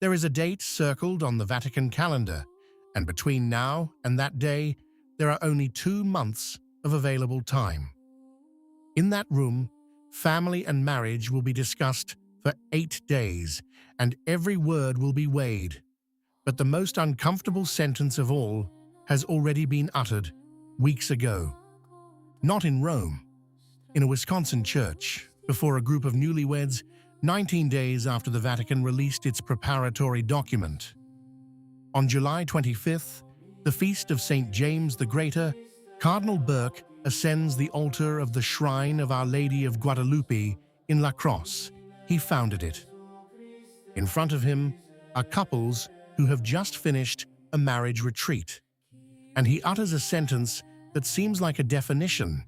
There is a date circled on the Vatican calendar, and between now and that day, there are only 2 months of available time. In that room, family and marriage will be discussed for 8 days, and every word will be weighed. But the most uncomfortable sentence of all has already been uttered weeks ago. Not in Rome, in a Wisconsin church, before a group of newlyweds, 19 days after the Vatican released its preparatory document. On July 25th, the feast of St. James the Greater, Cardinal Burke ascends the altar of the Shrine of Our Lady of Guadalupe in La Crosse. He founded it. In front of him are couples who have just finished a marriage retreat, and he utters a sentence that seems like a definition,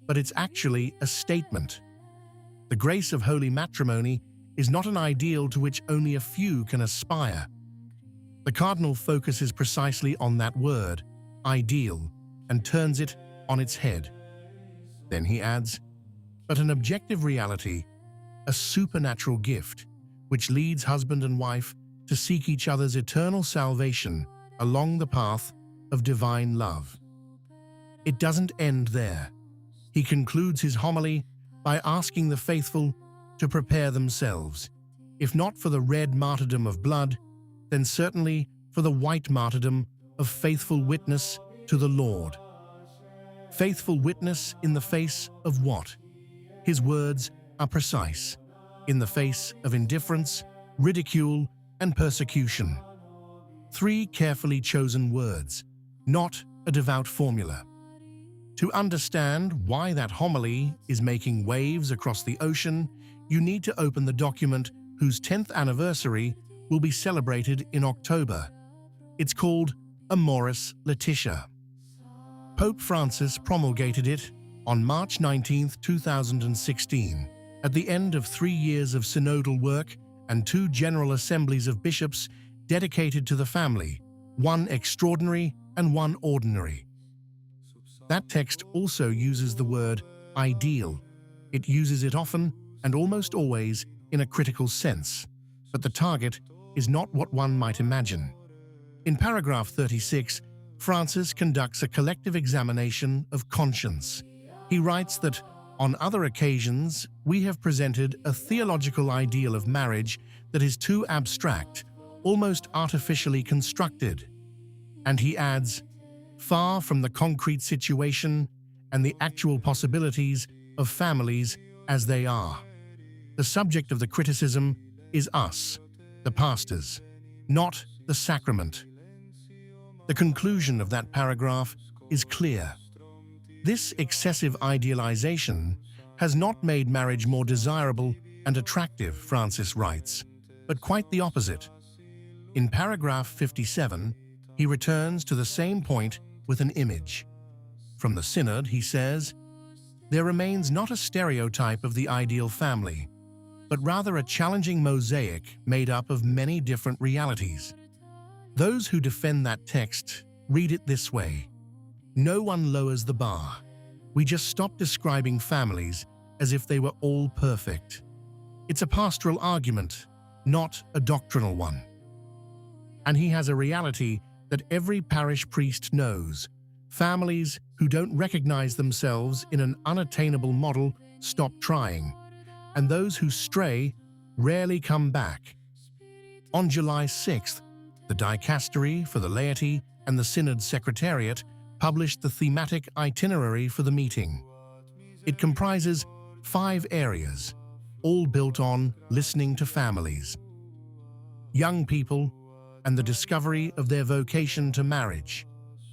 but it's actually a statement. The grace of holy matrimony is not an ideal to which only a few can aspire. The Cardinal focuses precisely on that word, ideal, and turns it on its head. Then he adds, but an objective reality, a supernatural gift, which leads husband and wife to seek each other's eternal salvation along the path of divine love. It doesn't end there. He concludes his homily by asking the faithful to prepare themselves, if not for the red martyrdom of blood, then certainly for the white martyrdom of faithful witness to the Lord. Faithful witness in the face of what? His words are precise, in the face of indifference, ridicule, and persecution. 3 carefully chosen words, not a devout formula. To understand why that homily is making waves across the ocean, you need to open the document whose 10th anniversary will be celebrated in October. It's called Amoris Laetitia. Pope Francis promulgated it on March 19, 2016, at the end of 3 years of synodal work and 2 general assemblies of bishops dedicated to the family, one extraordinary and one ordinary. That text also uses the word ideal. It uses it often and almost always in a critical sense, but the target is not what one might imagine. In paragraph 36, Francis conducts a collective examination of conscience. He writes that, on other occasions, we have presented a theological ideal of marriage that is too abstract, almost artificially constructed. And he adds, far from the concrete situation and the actual possibilities of families as they are. The subject of the criticism is us, the pastors, not the sacrament. The conclusion of that paragraph is clear. This excessive idealization has not made marriage more desirable and attractive, Francis writes, but quite the opposite. In paragraph 57, he returns to the same point with an image. From the Synod, he says, there remains not a stereotype of the ideal family, but rather a challenging mosaic made up of many different realities. Those who defend that text read it this way: no one lowers the bar. We just stop describing families as if they were all perfect. It's a pastoral argument, not a doctrinal one. And he has a reality that every parish priest knows. Families who don't recognize themselves in an unattainable model stop trying, and those who stray rarely come back. On July 6th, the Dicastery for the Laity and the Synod Secretariat published the thematic itinerary for the meeting. It comprises 5 areas, all built on listening to families, young people, and the discovery of their vocation to marriage,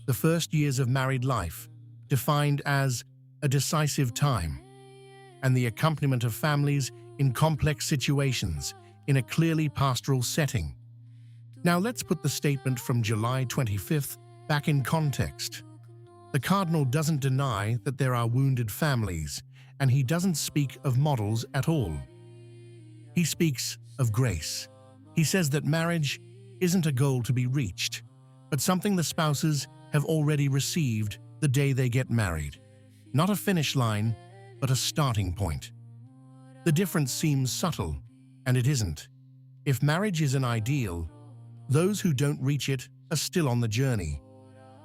the first years of married life, defined as a decisive time, and the accompaniment of families in complex situations in a clearly pastoral setting. Now let's put the statement from July 25th back in context. The Cardinal doesn't deny that there are wounded families, and he doesn't speak of models at all. He speaks of grace. He says that marriage isn't a goal to be reached, but something the spouses have already received the day they get married. Not a finish line, but a starting point. The difference seems subtle, and it isn't. If marriage is an ideal, those who don't reach it are still on the journey.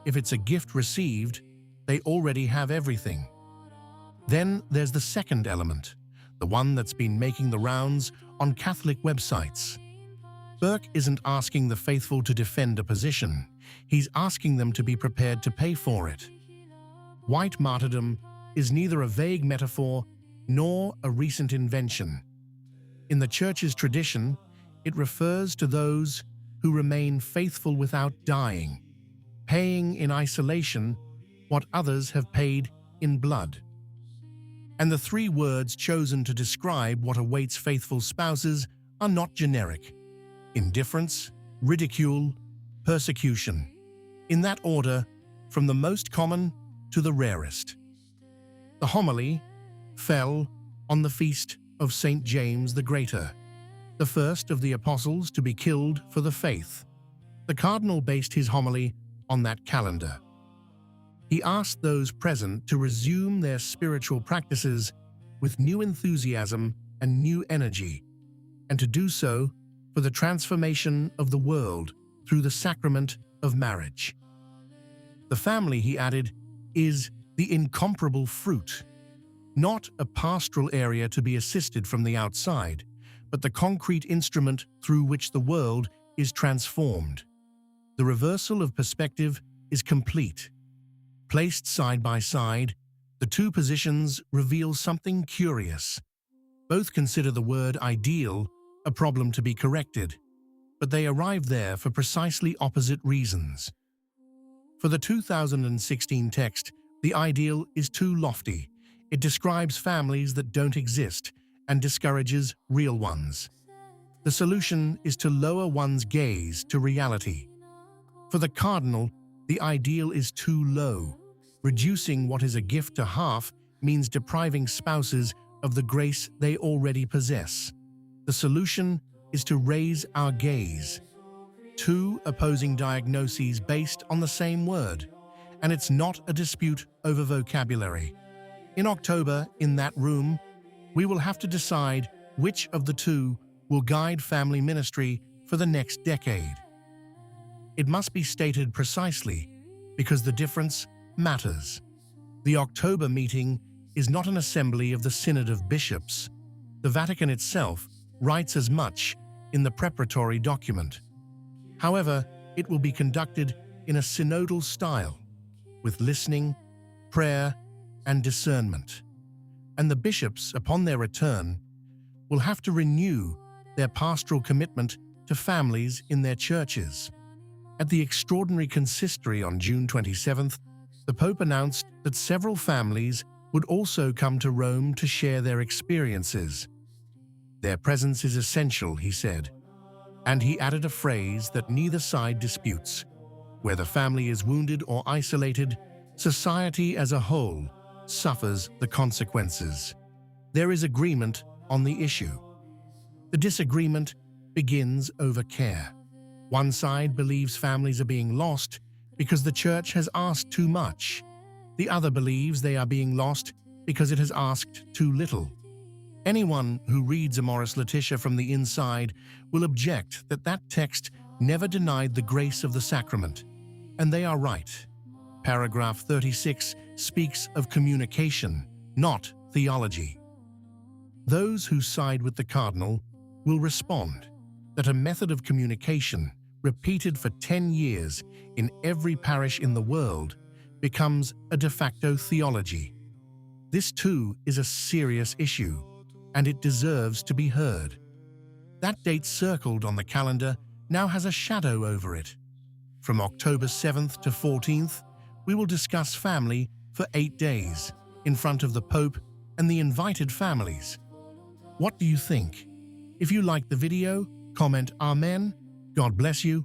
If it's a gift received, they already have everything. Then there's the second element, the one that's been making the rounds on Catholic websites. Burke isn't asking the faithful to defend a position, he's asking them to be prepared to pay for it. White martyrdom is neither a vague metaphor nor a recent invention. In the Church's tradition, it refers to those who remain faithful without dying, paying in isolation what others have paid in blood. And the three words chosen to describe what awaits faithful spouses are not generic: indifference, ridicule, persecution. In that order, from the most common to the rarest. The homily fell on the feast of St. James the Greater, the first of the apostles to be killed for the faith. The cardinal based his homily on that calendar. He asked those present to resume their spiritual practices with new enthusiasm and new energy, and to do so for the transformation of the world through the sacrament of marriage. The family, he added, is the incomparable fruit, not a pastoral area to be assisted from the outside, but the concrete instrument through which the world is transformed. The reversal of perspective is complete. Placed side by side, the two positions reveal something curious. Both consider the word ideal a problem to be corrected, but they arrive there for precisely opposite reasons. For the 2016 text, the ideal is too lofty. It describes families that don't exist and discourages real ones. The solution is to lower one's gaze to reality. For the cardinal, the ideal is too low. Reducing what is a gift to half means depriving spouses of the grace they already possess. The solution is to raise our gaze. Two opposing diagnoses based on the same word, and it's not a dispute over vocabulary. In October, in that room, we will have to decide which of the two will guide family ministry for the next decade. It must be stated precisely because the difference matters. The October meeting is not an assembly of the Synod of Bishops. The Vatican itself writes as much in the preparatory document. However, it will be conducted in a synodal style, with listening, prayer, and discernment. And the bishops, upon their return, will have to renew their pastoral commitment to families in their churches. At the extraordinary consistory on June 27th, the Pope announced that several families would also come to Rome to share their experiences. Their presence is essential, he said, and he added a phrase that neither side disputes. Where the family is wounded or isolated, society as a whole suffers the consequences. There is agreement on the issue. The disagreement begins over care. One side believes families are being lost because the Church has asked too much. The other believes they are being lost because it has asked too little. Anyone who reads Amoris Laetitia from the inside will object that that text never denied the grace of the sacrament. And they are right. Paragraph 36 speaks of communication, not theology. Those who side with the cardinal will respond that a method of communication repeated for 10 years in every parish in the world becomes a de facto theology. This too is a serious issue, and it deserves to be heard. That date circled on the calendar now has a shadow over it. From October 7th to 14th, we will discuss family for 8 days in front of the Pope and the invited families. What do you think? If you liked the video, comment Amen. God bless you.